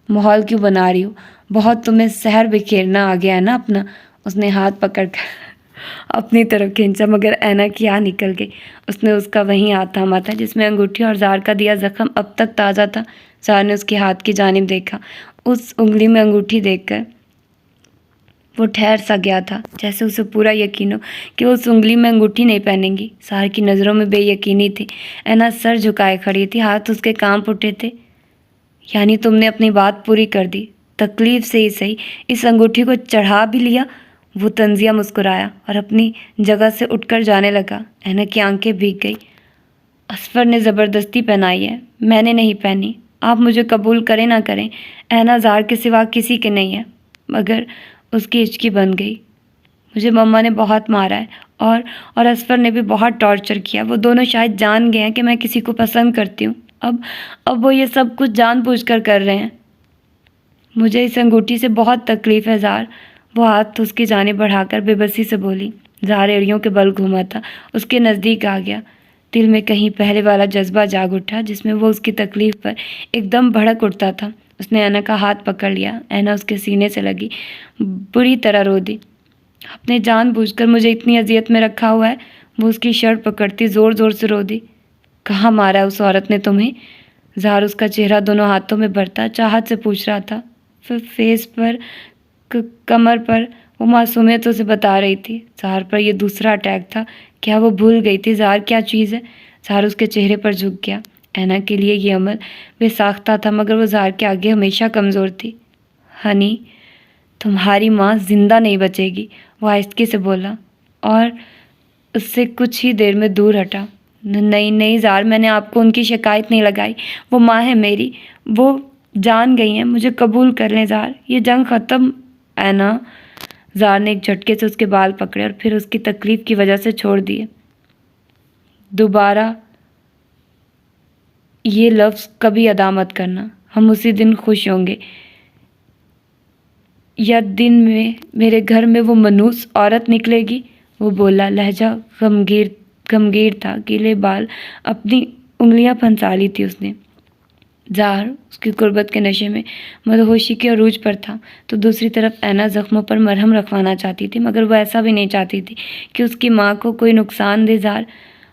माहौल क्यों बना रही हो, बहुत तुम्हें सहर बिखेरना आ गया है ना अपना। उसने हाथ पकड़कर अपनी तरफ खींचा, मगर ऐना की आह निकल गई। उसने उसका वहीं हाथ थामा था जिसमें अंगूठी और ज़ाहर का दिया ज़ख्म अब तक ताज़ा था। ज़ाहर ने उसके हाथ की जानिब देखा। उस उंगली में अंगूठी देखकर वो ठहर सा गया था, जैसे उसे पूरा यकीन हो कि वो उस उंगली में अंगूठी नहीं पहनेंगी। ज़ाहर की नज़रों में बेयकीनी थी। ऐना सर झुकाए खड़ी थी, हाथ उसके कांप उठे थे। यानी तुमने अपनी बात पूरी कर दी, तकलीफ से ही सही, इस अंगूठी को चढ़ा भी लिया। वो तंजिया मुस्कुराया और अपनी जगह से उठकर जाने लगा। ऐना की आंखें भीग गई। असफर ने ज़बरदस्ती पहनाई है, मैंने नहीं पहनी। आप मुझे कबूल करें ना करें, ऐना ज़ाहर के सिवा किसी के नहीं है। मगर उसकी हिचकी बन गई। मुझे मम्मा ने बहुत मारा है, और असफर ने भी बहुत टॉर्चर किया। वो दोनों शायद जान गए हैं कि मैं किसी को पसंद करती हूँ। अब वो ये सब कुछ जानबूझकर कर रहे हैं। मुझे इस अंगूठी से बहुत तकलीफ़ है ज़ाहर। वो हाथ उसकी जानिब बढ़ाकर बेबसी से बोली। ज़ाहर एड़ियों के बल घूमा था, उसके नज़दीक आ गया। दिल में कहीं पहले वाला जज्बा जाग उठा जिसमें वो उसकी तकलीफ़ पर एकदम भड़क उठता था। उसने ऐना का हाथ पकड़ लिया। ऐना उसके सीने से लगी, बुरी तरह रो दी। आपने जानबूझकर मुझे इतनी अजियत में रखा हुआ है। वो उसकी शर्ट पकड़ती ज़ोर ज़ोर से रो दी। कहाँ मारा है उस औरत ने तुम्हें? ज़ाहर उसका चेहरा दोनों हाथों में भरता चाहत से पूछ रहा था। फिर फेस पर, कमर पर वो मासूमियत उसे बता रही थी। ज़ाहर पर यह दूसरा अटैक था। क्या वो भूल गई थी ज़ाहर क्या चीज़ है? ज़ाहर उसके चेहरे पर झुक गया। ऐना के लिए ये अमल बेसाख्ता था, मगर वो ज़ाहर के आगे हमेशा कमज़ोर थी। हनी, तुम्हारी माँ जिंदा नहीं बचेगी, वो आहिस्ते से बोला, और उससे कुछ ही देर में दूर हटा। नहीं नहीं ज़ाहर, मैंने आपको उनकी शिकायत नहीं लगाई। वो माँ है मेरी, वो जान गई हैं। मुझे कबूल कर लें ज़ाहर, ये जंग ख़त्म। ऐना, ज़ाहर ने एक झटके से उसके बाल पकड़े और फिर उसकी तकलीफ़ की वजह से छोड़ दिए। दोबारा ये लफ्ज़ कभी अदा मत करना, हम उसी दिन खुश होंगे। या दिन में मेरे घर में वो मनूस औरत निकलेगी। वो बोला, लहजा गमगीर था। गीले बाल, अपनी उंगलियां फंसा थी उसने। ज़ाहर उसकी कुर्बत के नशे में मदहोशी के अरूज पर था, तो दूसरी तरफ ऐना ज़ख्मों पर मरहम रखवाना चाहती थी, मगर वो ऐसा भी नहीं चाहती थी कि उसकी माँ को कोई नुकसान दे। ज़ाहर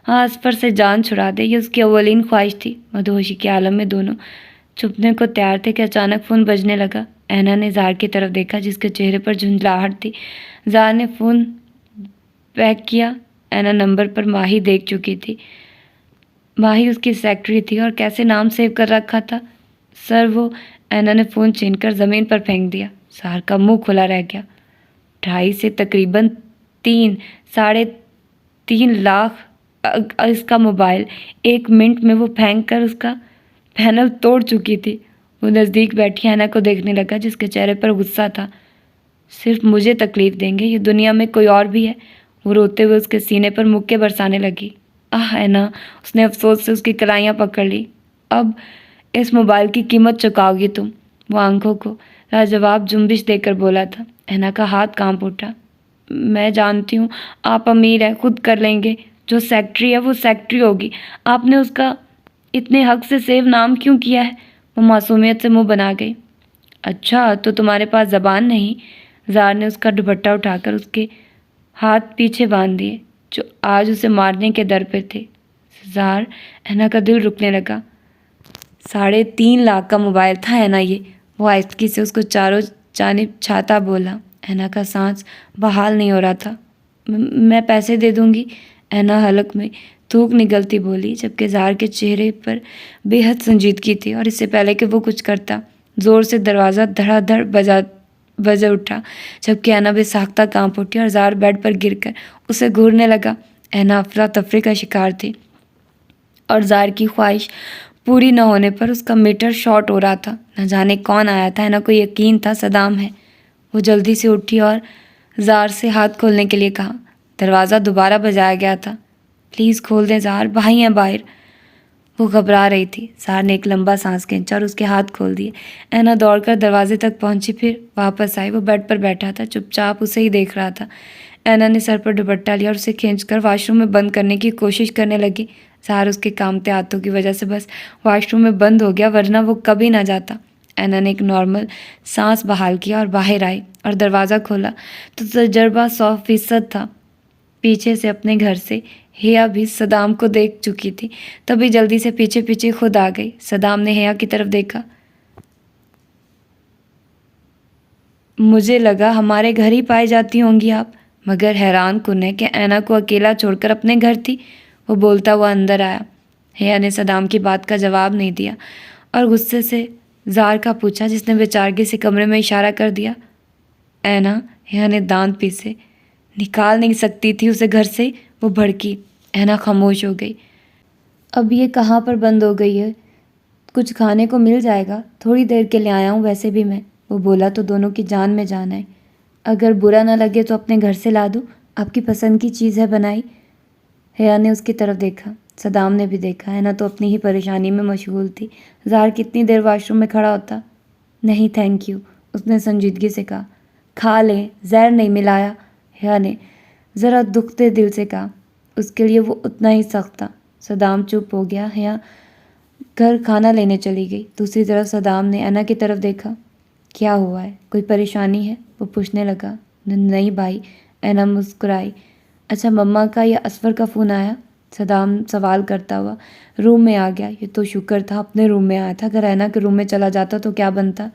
असफर से जान छुड़ा दे, ये उसकी अव्वलीन ख्वाहिश थी। मदहोशी के आलम में दोनों छुपने को तैयार थे कि अचानक फ़ोन बजने लगा। ऐना ने ज़ाहर की तरफ देखा, जिसके चेहरे पर झुंझलाहट थी। ज़ाहर ने फ़ोन बैक किया। ऐना नंबर पर माही देख चुकी थी। माही उसकी सेक्रेटरी थी, और कैसे नाम सेव कर रखा था सर वो। ऐना ने फ़ोन छीनकर ज़मीन पर फेंक दिया। ज़ाहर का मुंह खुला रह गया। 2.5 से तकरीबन 3-3.5 लाख इसका मोबाइल। 1 मिनट में वो फेंक कर उसका पैनल तोड़ चुकी थी। वो नज़दीक बैठी ऐना को देखने लगा, जिसके चेहरे पर गुस्सा था। सिर्फ मुझे तकलीफ़ देंगे, ये दुनिया में कोई और भी है? वो रोते हुए उसके सीने पर मुक्के बरसाने लगी। आह ऐना, उसने अफसोस से उसकी कलाइयाँ पकड़ ली। अब इस मोबाइल की कीमत चुकाओगी तुम? वो आंखों को लाजवाब जुम्बिश देकर बोला था। ऐना का हाथ कांप उठा। मैं जानती हूँ आप अमीर हैं, खुद कर लेंगे। जो सेक्रेटरी है वो सेक्रेटरी होगी। आपने उसका इतने हक से सेव नाम क्यों किया है? वो मासूमियत से मुंह बना गई। अच्छा, तो तुम्हारे पास ज़बान नहीं? ज़ाहर ने उसका दुपट्टा उठाकर उसके हाथ पीछे बांध दिए, जो आज उसे मारने के दर पे थे। जार, ऐना का दिल रुकने लगा। 3.5 लाख का मोबाइल था ऐना ये। वो आहिस्तगी से उसको चारों जानिब छाता बोला। ऐना का सांस बहाल नहीं हो रहा था। मैं पैसे दे दूंगी, ऐना हलक में थूक निगलती बोली, जबकि जार के चेहरे पर बेहद संजीदगी थी। और इससे पहले कि वो कुछ करता, जोर से दरवाज़ा धड़ाधड़ बज उठा, जबकि ऐना बेसाख्ता कांप उठी और जार बेड पर गिरकर उसे घूरने लगा। ऐना अफरा तफरी का शिकार थी और जार की ख्वाहिश पूरी न होने पर उसका मीटर शॉर्ट हो रहा था। न जाने कौन आया था, ऐना को यकीन था सदाम है। वो जल्दी से उठी और जार से हाथ खोलने के लिए कहा। दरवाज़ा दोबारा बजाया गया था। प्लीज़ खोल दें जार, भाई हैं बाहर। वो घबरा रही थी। जार ने एक लंबा सांस खींचा और उसके हाथ खोल दिए। ऐना दौड़कर दरवाजे तक पहुंची, फिर वापस आई। वो बेड पर बैठा था, चुपचाप उसे ही देख रहा था। ऐना ने सर पर दुपट्टा लिया और उसे खींचकर वॉशरूम में बंद करने की कोशिश करने लगी। जार उसके कामते हाथों की वजह से बस वॉशरूम में बंद हो गया, वरना वो कभी ना जाता। ऐना ने एक नॉर्मल सांस बहाल किया और बाहर आई और दरवाज़ा खोला तो तजर्बा 100% था। पीछे से अपने घर से हिया भी सदाम को देख चुकी थी, तभी जल्दी से पीछे पीछे खुद आ गई। सदाम ने हिया की तरफ देखा। मुझे लगा हमारे घर ही पाई जाती होंगी आप, मगर हैरान कुन है कि ऐना को अकेला छोड़कर अपने घर थी। वो बोलता हुआ अंदर आया। हिया ने सदाम की बात का जवाब नहीं दिया और गुस्से से जार का पूछा, जिसने बेचारगी से कमरे में इशारा कर दिया। ऐना, हिया ने दांत पीसे। निकाल नहीं सकती थी उसे घर से, वो भड़की। ऐना खामोश हो गई। अब ये कहाँ पर बंद हो गई है? कुछ खाने को मिल जाएगा, थोड़ी देर के लिए आया हूँ वैसे भी मैं। वो बोला तो दोनों की जान में जान है। अगर बुरा ना लगे तो अपने घर से ला दूँ, आपकी पसंद की चीज़ है बनाई। हिया ने उसकी तरफ देखा। सदाम ने भी देखा। ऐना तो अपनी ही परेशानी में मशगूल थी। ज़ार कितनी देर वॉशरूम में खड़ा होता। नहीं थैंक यू, उसने संजीदगी से कहा। खा लें, जहर नहीं मिलाया, हिया ने ज़रा दुखते दिल से कहा। उसके लिए वो उतना ही सख्त था। सदाम चुप हो गया। हिया घर खाना लेने चली गई। दूसरी तरफ सदाम ने ऐना की तरफ देखा। क्या हुआ है, कोई परेशानी है? वो पूछने लगा। नहीं भाई, ऐना मुस्कुराई। अच्छा, मम्मा का या असफर का फ़ोन आया? सदाम सवाल करता हुआ। रूम में आ गया। ये तो शुक्र था अपने रूम में आया था, अगर ऐना के रूम में चला जाता तो क्या बनता।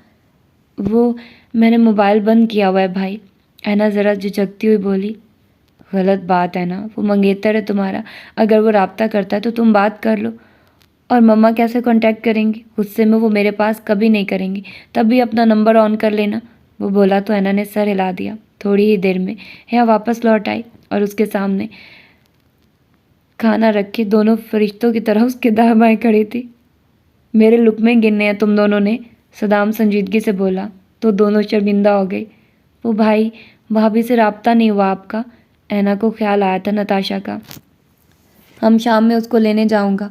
वो मैंने मोबाइल बंद किया हुआ है भाई, ऐना ज़रा झिझकती हुई बोली। गलत बात है ना, वो मंगेतर है तुम्हारा, अगर वो राब्ता करता है तो तुम बात कर लो। और मम्मा कैसे कांटेक्ट करेंगी? गुस्से में वो मेरे पास कभी नहीं करेंगी, तब भी अपना नंबर ऑन कर लेना। वो बोला तो ऐना ने सर हिला दिया। थोड़ी ही देर में हिया वापस लौट आई और उसके सामने खाना रख के दोनों फरिश्तों की तरह उसके दाएं बाएं खड़ी थी। मेरे लुकमे गिनने हैं तुम दोनों ने, सदाम संजीदगी से बोला। तो दोनों शर्मिंदा हो गई। वो भाई, भाभी से राब्ता नहीं हुआ आपका? ऐना को ख्याल आया था नताशा का। हम शाम में उसको लेने जाऊंगा।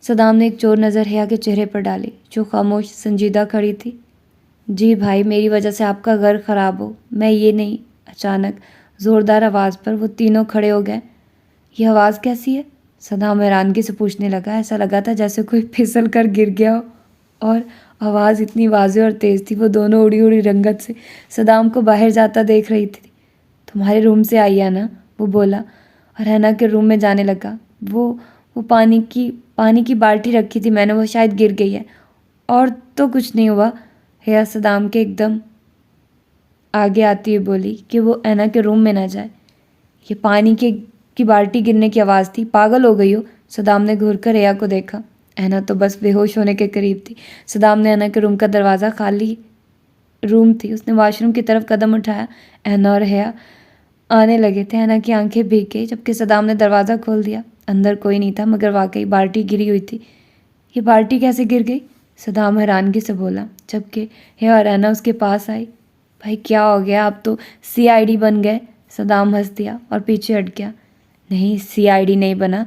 सदाम ने एक चोर नज़र हिया के चेहरे पर डाली, जो खामोश संजीदा खड़ी थी। जी भाई, मेरी वजह से आपका घर ख़राब हो, मैं ये नहीं। अचानक ज़ोरदार आवाज़ पर वो तीनों खड़े हो गए। यह आवाज़ कैसी है? सदाम हैरानगी से पूछने लगा। ऐसा लगा था जैसे कोई फिसल कर गिर गया हो, और आवाज़ इतनी वाज़ेह और तेज़ थी। वो दोनों उड़ी उड़ी रंगत से सदाम को बाहर जाता देख रही थी। तुम्हारे रूम से आई है ना? वो बोला और हैना के रूम में जाने लगा। वो पानी की बाल्टी रखी थी मैंने, वो शायद गिर गई है। और तो कुछ नहीं हुआ। हिया सदाम के एकदम आगे आती हुई बोली कि वो ऐना के रूम में ना जाए। ये पानी की बाल्टी गिरने की आवाज़ थी, पागल हो गई हो? सदाम ने घूर कर हिया को देखा। ऐना तो बस बेहोश होने के करीब थी। सदाम ने ऐना के रूम का दरवाज़ा, खाली रूम थी, उसने वॉशरूम की तरफ कदम उठाया। ऐना और हिया आने लगे थे। ऐना की आंखें भीग गई, जबकि सदाम ने दरवाज़ा खोल दिया। अंदर कोई नहीं था, मगर वाकई बाल्टी गिरी हुई थी। ये बाल्टी कैसे गिर गई? सदाम हैरानगी से बोला, जबकि हिया और ऐना उसके पास आई। भाई क्या हो गया, आप तो CID बन गए। सदाम हंस दिया और पीछे हट गया। नहीं, CID नहीं बना,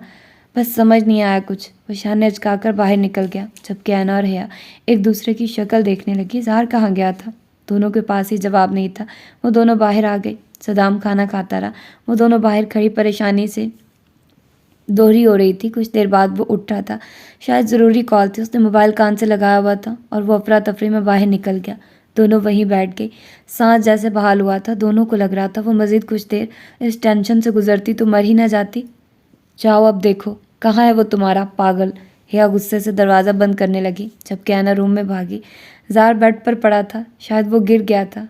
बस समझ नहीं आया कुछ। वो शान ने अचकाकर बाहर निकल गया, जबकि ऐना और हिया एक दूसरे की शक्ल देखने लगी। ज़ार कहाँ गया था? दोनों के पास ही जवाब नहीं था। वो दोनों बाहर आ गए। सदाम खाना खाता रहा। वो दोनों बाहर खड़ी परेशानी से दोहरी हो रही थी। कुछ देर बाद वो उठा था, शायद ज़रूरी कॉल थी। उसने मोबाइल कान से लगाया हुआ था और वो अफरा तफरी में बाहर निकल गया। दोनों वहीं बैठ गई। सांस जैसे बहाल हुआ था। दोनों को लग रहा था वो मज़ीद कुछ देर इस टेंशन से गुजरती तो मर ही ना जाती। जाओ अब देखो, कहाँ है वो तुम्हारा पागल? हिया गुस्से से दरवाज़ा बंद करने लगी जबकि ऐना रूम में भागी। ज़ार बेड पर पड़ा था, शायद वो गिर गया था।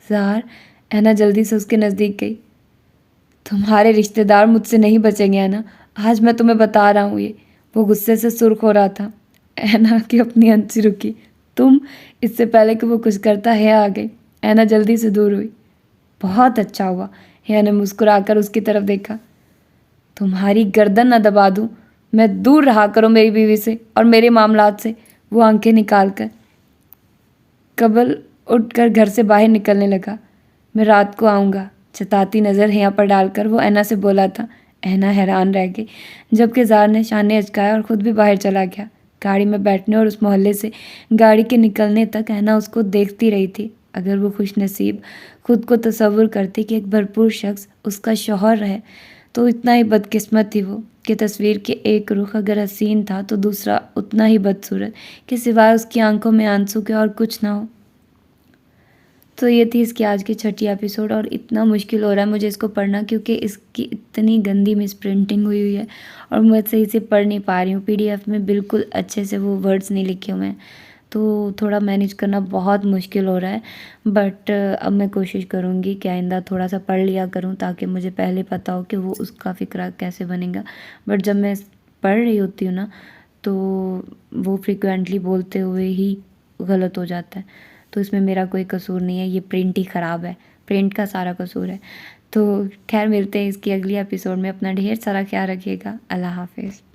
ज़ार, ऐना जल्दी से उसके नज़दीक गई। तुम्हारे रिश्तेदार मुझसे नहीं बचेंगे ऐना, आज मैं तुम्हें बता रहा हूँ ये। वो गुस्से से सुर्ख हो रहा था। ऐना की अपनी हंसी रुकी। तुम? इससे पहले कि वो कुछ करता हिया आ गई। ऐना जल्दी से दूर हुई। बहुत अच्छा हुआ, हिया ने मुस्कुराकर उसकी तरफ देखा। तुम्हारी गर्दन न दबा दूं, मैं दूर रहा करो मेरी बीवी से और मेरे मामलात से। वो आंखें निकालकर कबल उठकर घर से बाहर निकलने लगा। मैं रात को आऊँगा, चताती नज़र हिया पर डालकर वो ऐना से बोला था। ऐना हैरान रह गई जबकि ज़ार ने शाने अचकाया और ख़ुद भी बाहर चला गया। गाड़ी में बैठने और उस मोहल्ले से गाड़ी के निकलने तक ऐना उसको देखती रही थी। अगर वो खुशनसीब खुद को तसव्वुर करती कि एक भरपूर शख्स उसका शौहर रहे तो इतना ही बदकिस्मत थी वो कि तस्वीर के एक रुख अगर हसीन था तो दूसरा उतना ही बदसूरत कि सिवाय उसकी आंखों में आंसू के और कुछ ना हो। तो ये थी इसकी आज की छठी एपिसोड और इतना मुश्किल हो रहा है मुझे इसको पढ़ना क्योंकि इसकी इतनी गंदी मिस प्रिंटिंग हुई हुई है और मैं सही से पढ़ नहीं पा रही हूँ। पीडीएफ में बिल्कुल अच्छे से वो वर्ड्स नहीं लिखे हुए हैं, तो थोड़ा मैनेज करना बहुत मुश्किल हो रहा है। बट अब मैं कोशिश करूँगी कि आइंदा थोड़ा सा पढ़ लिया करूँ ताकि मुझे पहले पता हो कि वो उसका फ़िक्रा कैसे बनेगा। बट जब मैं पढ़ रही होती हूँ ना तो वो फ्रिक्वेंटली बोलते हुए ही गलत हो जाता है। तो इसमें मेरा कोई कसूर नहीं है, ये प्रिंट ही ख़राब है, प्रिंट का सारा कसूर है। तो खैर मिलते हैं इसकी अगली एपिसोड में। अपना ढेर सारा ख्याल रखिएगा। अल्लाह हाफ़िज़।